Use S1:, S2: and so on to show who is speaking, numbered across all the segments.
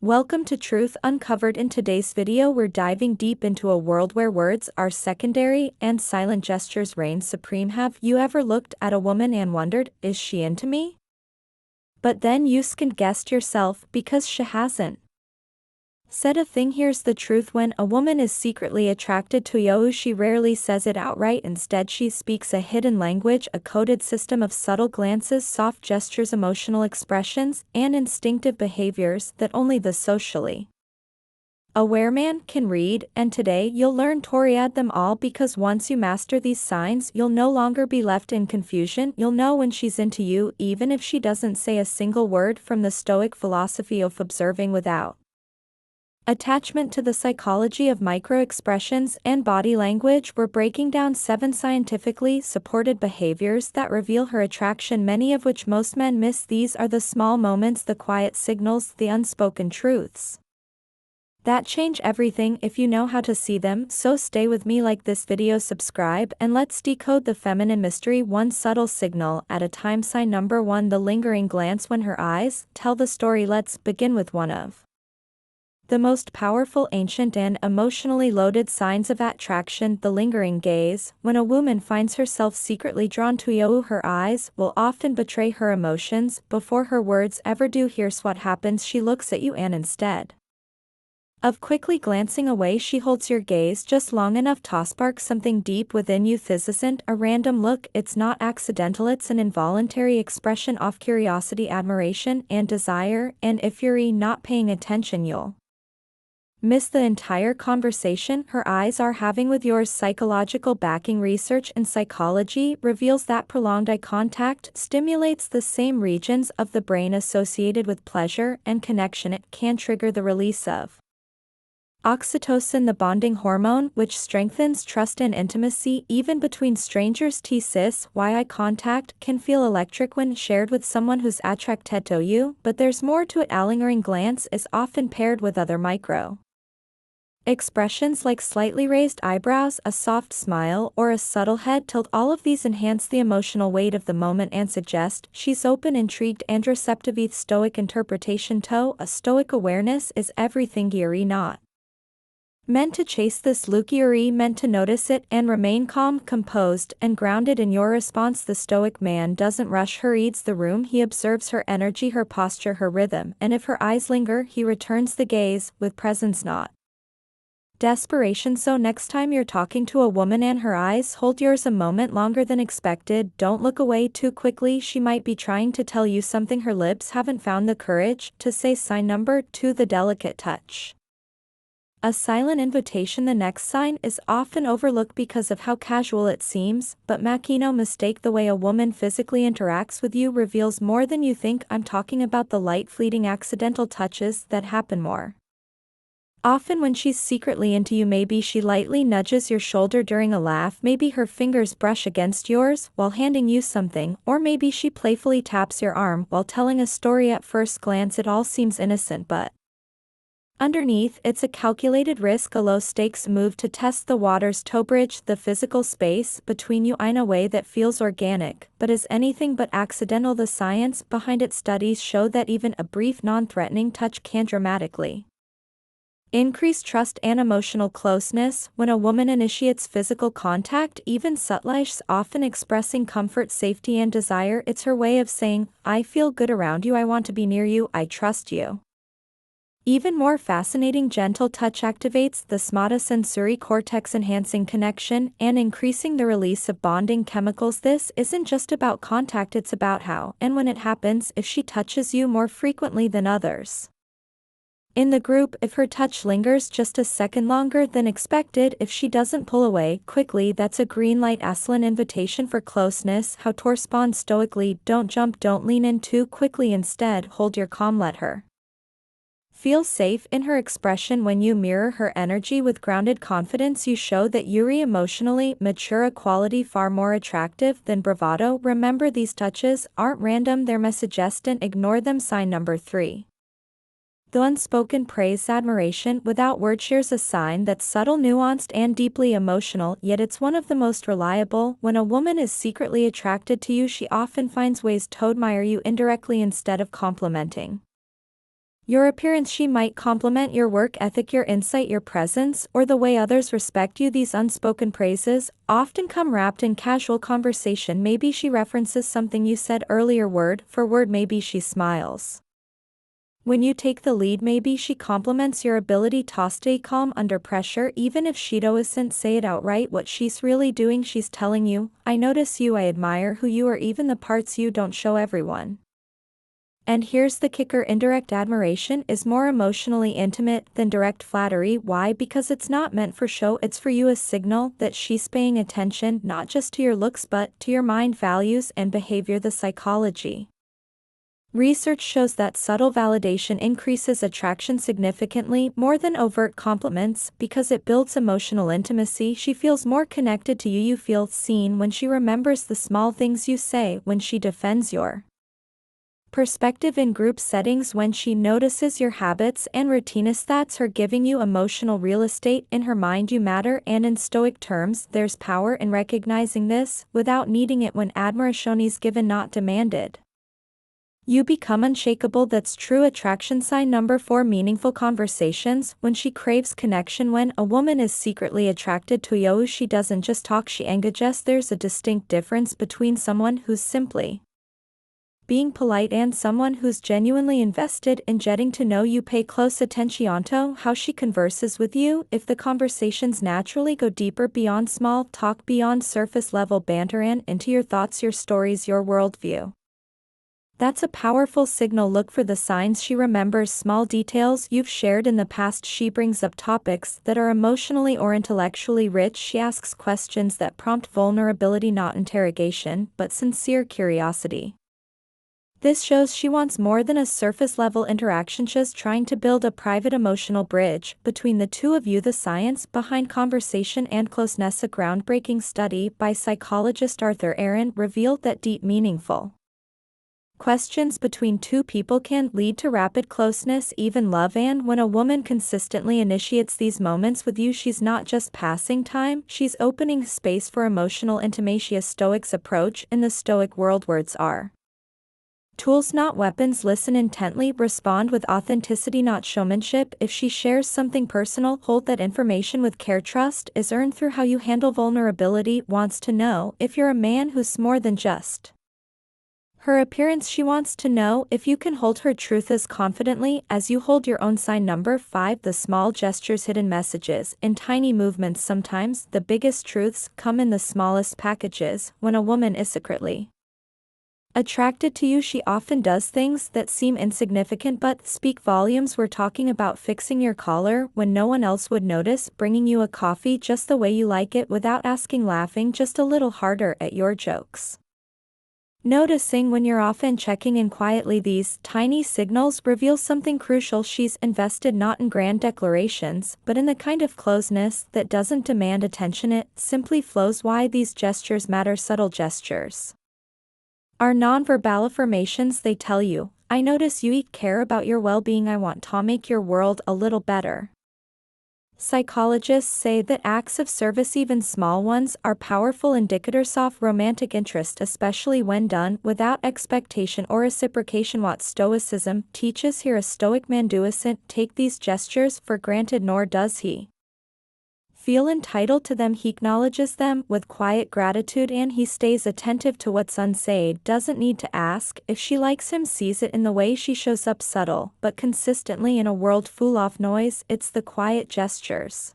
S1: Welcome to Truth Uncovered. In today's video we're diving deep into a world where words are secondary and silent gestures reign supreme. Have you ever looked at a woman and wondered, is she into me? But then you second-guessed yourself because she hasn't said a thing. Here's the truth: when a woman is secretly attracted to you, she rarely says it outright. Instead, she speaks a hidden language, a coded system of subtle glances, soft gestures, emotional expressions, and instinctive behaviors that only the socially aware man can read. And today you'll learn to read them all, because once you master these signs, you'll no longer be left in confusion. You'll know when she's into you, even if she doesn't say a single word. From the Stoic philosophy of observing without attachment to the psychology of micro-expressions and body language, we're breaking down 7 scientifically supported behaviors that reveal her attraction, many of which most men miss. These are the small moments, the quiet signals, the unspoken truths that change everything if you know how to see them. So stay with me, like this video, subscribe, and let's decode the feminine mystery one subtle signal at a time. Sign number 1: the lingering glance. When her eyes tell the story. Let's begin with one of the most powerful, ancient, and emotionally loaded signs of attraction: the lingering gaze. When a woman finds herself secretly drawn to you, her eyes will often betray her emotions before her words ever do. Here's what happens: she looks at you, and instead of quickly glancing away, she holds your gaze just long enough to spark something deep within you. This isn't a random look, it's not accidental, it's an involuntary expression of curiosity, admiration, and desire. And if you're not paying attention, you'll miss the entire conversation her eyes are having with yours. Psychological backing: research in psychology reveals that prolonged eye contact stimulates the same regions of the brain associated with pleasure and connection. It can trigger the release of oxytocin, the bonding hormone, which strengthens trust and intimacy even between strangers. This why eye contact can feel electric when shared with someone who's attracted to you. But there's more to it. A lingering glance is often paired with other micro expressions like slightly raised eyebrows, a soft smile, or a subtle head tilt. All of these enhance the emotional weight of the moment and suggest she's open, intrigued, and receptive. Stoic interpretation: a Stoic awareness is everything. You're not meant to chase this look, you're meant to notice it and remain calm, composed, and grounded in your response. The Stoic man doesn't rush her, reads the room, he observes her energy, her posture, her rhythm, and if her eyes linger, he returns the gaze with presence, not desperation. So next time you're talking to a woman and her eyes hold yours a moment longer than expected, don't look away too quickly. She might be trying to tell you something her lips haven't found the courage to say. Sign number 2: the delicate touch. A silent invitation. The next sign is often overlooked because of how casual it seems, but make no mistake, the way a woman physically interacts with you reveals more than you think. I'm talking about the light, fleeting, accidental touches that happen more often when she's secretly into you. Maybe she lightly nudges your shoulder during a laugh, maybe her fingers brush against yours while handing you something, or maybe she playfully taps your arm while telling a story. At first glance it all seems innocent, but underneath, it's a calculated risk, a low-stakes move to test the waters, to bridge the physical space between you in a way that feels organic, but is anything but accidental. The science behind it: studies show that even a brief, non-threatening touch can dramatically increase trust and emotional closeness. When a woman initiates physical contact, even subtly, she's often expressing comfort, safety, and desire. It's her way of saying, I feel good around you, I want to be near you, I trust you. Even more fascinating, gentle touch activates the somatosensory cortex, enhancing connection and increasing the release of bonding chemicals. This isn't just about contact, it's about how and when it happens. If she touches you more frequently than others in the group, if her touch lingers just a second longer than expected, if she doesn't pull away quickly, that's a green light. Excellent invitation for closeness. How to respond stoically: don't jump, don't lean in too quickly, instead hold your calm, let her feel safe in her expression. When you mirror her energy with grounded confidence, you show that you're emotionally mature, a quality far more attractive than bravado. Remember, these touches aren't random, they're suggestant. Ignore them. Sign number 3: the unspoken praise, admiration without words. Shares a sign that's subtle, nuanced, and deeply emotional, yet it's one of the most reliable. When a woman is secretly attracted to you, she often finds ways to admire you indirectly instead of complimenting Your appearance. She might compliment your work ethic, your insight, your presence, or the way others respect you. These unspoken praises often come wrapped in casual conversation. Maybe she references something you said earlier word for word. Maybe she smiles when you take the lead. Maybe she compliments your ability to stay calm under pressure. Even if she doesn't say it outright, what she's really doing, she's telling you, I notice you, I admire who you are, even the parts you don't show everyone. And here's the kicker: indirect admiration is more emotionally intimate than direct flattery. Why? Because it's not meant for show, it's for you, a signal that she's paying attention not just to your looks but to your mind, values, and behavior. The psychology. Research shows that subtle validation increases attraction significantly more than overt compliments because it builds emotional intimacy. She feels more connected to you. You feel seen when she remembers the small things you say, when she defends your perspective in group settings, when she notices your habits and routines. That's her giving you emotional real estate. In her mind you matter, and in Stoic terms, there's power in recognizing this without needing it. When admiration is given, not demanded, you become unshakable. That's true attraction. Sign number 4: meaningful conversations. When she craves connection. When a woman is secretly attracted to you, she doesn't just talk, she engages. There's a distinct difference between someone who's simply being polite and someone who's genuinely invested in getting to know you. Pay close attention to how she converses with you. If the conversations naturally go deeper, beyond small talk, beyond surface level banter, and into your thoughts, your stories, your worldview, that's a powerful signal. Look for the signs. She remembers small details you've shared in the past. She brings up topics that are emotionally or intellectually rich. She asks questions that prompt vulnerability, not interrogation, but sincere curiosity. This shows she wants more than a surface-level interaction. She's trying to build a private emotional bridge between the two of you. The science behind conversation and closeness. A groundbreaking study by psychologist Arthur Aaron revealed that deep, meaningful questions between two people can lead to rapid closeness, even love. And when a woman consistently initiates these moments with you, she's not just passing time, she's opening space for emotional intimacy. A Stoic's approach. In the Stoic world, words are tools, not weapons. Listen intently, respond with authenticity, not showmanship. If she shares something personal, hold that information with care. Trust is earned through how you handle vulnerability. Wants to know if you're a man who's more than just her appearance. She wants to know if you can hold her truth as confidently as you hold your own. Sign number 5: the small gestures, hidden messages in tiny movements. Sometimes the biggest truths come in the smallest packages. When a woman is secretly attracted to you, she often does things that seem insignificant but speak volumes. We're talking about fixing your collar when no one else would notice, bringing you a coffee just the way you like it without asking, laughing just a little harder at your jokes, noticing when you're off, and checking in quietly. These tiny signals reveal something crucial. She's invested not in grand declarations, but in the kind of closeness that doesn't demand attention, it simply flows. Why these gestures matter. Subtle gestures are nonverbal affirmations. They tell you, I notice you care about your well-being, I want to make your world a little better. Psychologists say that acts of service, even small ones, are powerful indicators of romantic interest, especially when done without expectation or reciprocation. What Stoicism teaches here: a Stoic man doesn't take these gestures for granted, nor does he feel entitled to them. He acknowledges them with quiet gratitude, and he stays attentive to what's unsaid. Doesn't need to ask if she likes him, sees it in the way she shows up, subtle but consistently. In a world full of noise, it's the quiet gestures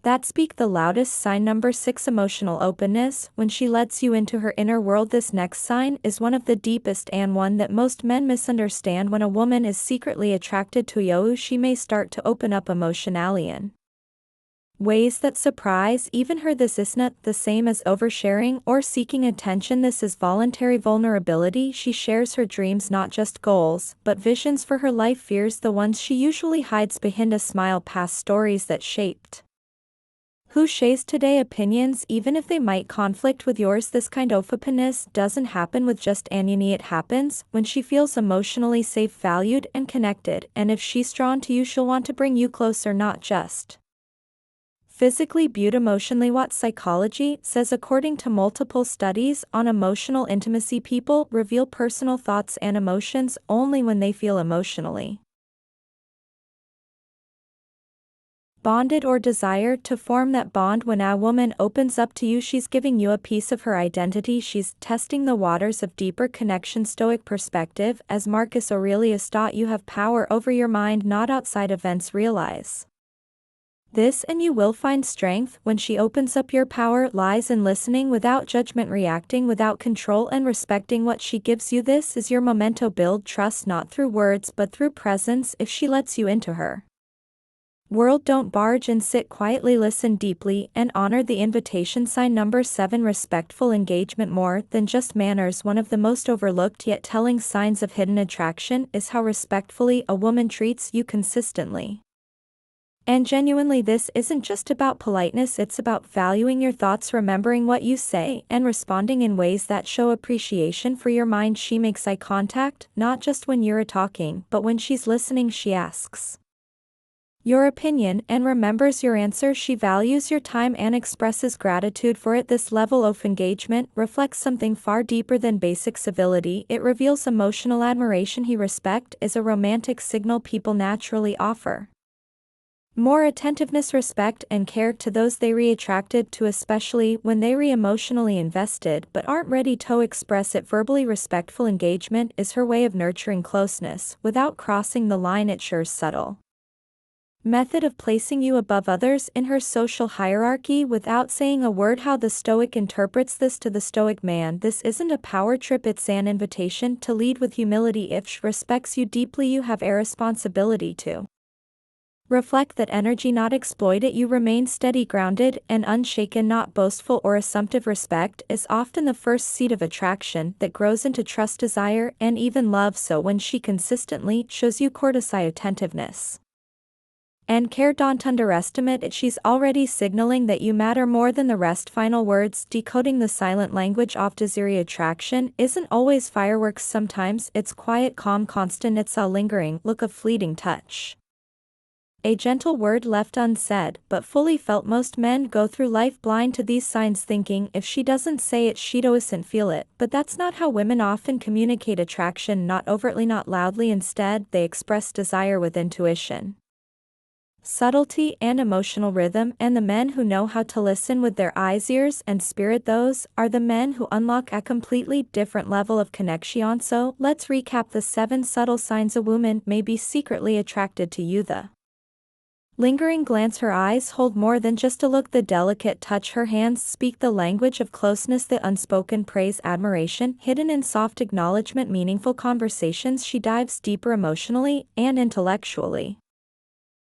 S1: that speak the loudest. Sign number 6: emotional openness. When she lets you into her inner world. This next sign is one of the deepest and one that most men misunderstand. When a woman is secretly attracted to you, she may start to open up emotionally in ways that surprise even her. This isn't the same as oversharing or seeking attention. This is voluntary vulnerability. She shares her dreams, not just goals, but visions for her life, fears, the ones she usually hides behind a smile, past stories that shaped who she is today, opinions, even if they might conflict with yours. This kind of openness doesn't happen with just Annie. It happens when she feels emotionally safe, valued, and connected. And if she's drawn to you, she'll want to bring you closer, not just physically but emotionally. What psychology says: according to multiple studies on emotional intimacy, people reveal personal thoughts and emotions only when they feel emotionally bonded or desire to form that bond. When a woman opens up to you, she's giving you a piece of her identity. She's testing the waters of deeper connection. Stoic perspective. As Marcus Aurelius taught, you have power over your mind, not outside events. Realize this and you will find strength. When she opens up, your power lies in listening without judgment, reacting without control, and respecting what she gives you. This is your memento. Build trust not through words but through presence. If she lets you into her world, don't barge in, sit quietly, listen deeply, and honor the invitation. Sign number 7. Respectful engagement. More than just manners, one of the most overlooked yet telling signs of hidden attraction is how respectfully a woman treats you consistently and genuinely. This isn't just about politeness, it's about valuing your thoughts, remembering what you say, and responding in ways that show appreciation for your mind. She makes eye contact, not just when you're talking, but when she's listening. She asks your opinion and remembers your answer. She values your time and expresses gratitude for it. This level of engagement reflects something far deeper than basic civility. It reveals emotional admiration. Respect is a romantic signal people naturally offer more attentiveness, respect, and care to those they attracted to, especially when they emotionally invested but aren't ready to express it verbally. Respectful engagement is her way of nurturing closeness without crossing the line. It's her subtle method of placing you above others in her social hierarchy without saying a word. How the Stoic interprets this. To the Stoic man, this isn't a power trip, it's an invitation to lead with humility. If she respects you deeply, you have a responsibility to reflect that energy, not exploit it. You remain steady, grounded, and unshaken, not boastful or assumptive. Respect is often the first seed of attraction that grows into trust, desire, and even love. So when she consistently shows you courtesy, attentiveness, and care, don't underestimate it. She's already signaling that you matter more than the rest. Final words. Decoding the silent language of desire. Attraction isn't always fireworks. Sometimes it's quiet, calm, constant. It's a lingering look, a fleeting touch, a gentle word left unsaid but fully felt. Most men go through life blind to these signs, thinking if she doesn't say it, she doesn't feel it. But that's not how women often communicate attraction. Not overtly, not loudly. Instead, they express desire with intuition, subtlety, and emotional rhythm. And the men who know how to listen with their eyes, ears, and spirit, those are the men who unlock a completely different level of connection. So let's recap the 7 subtle signs a woman may be secretly attracted to you. The lingering glance. Her eyes hold more than just a look. The delicate touch. Her hands speak the language of closeness. The unspoken praise, admiration, hidden in soft acknowledgement. Meaningful conversations. She dives deeper emotionally and intellectually.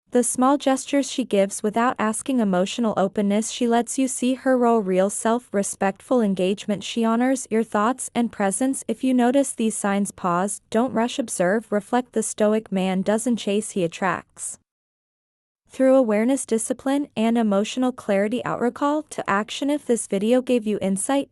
S1: The small gestures she gives without asking. Emotional openness. She lets you see her real self. Respectful engagement. She honors your thoughts and presence. If you notice these signs, pause, don't rush, observe, reflect. The Stoic man doesn't chase, he attracts through awareness, discipline, and emotional clarity. Recall to action. If this video gave you insight,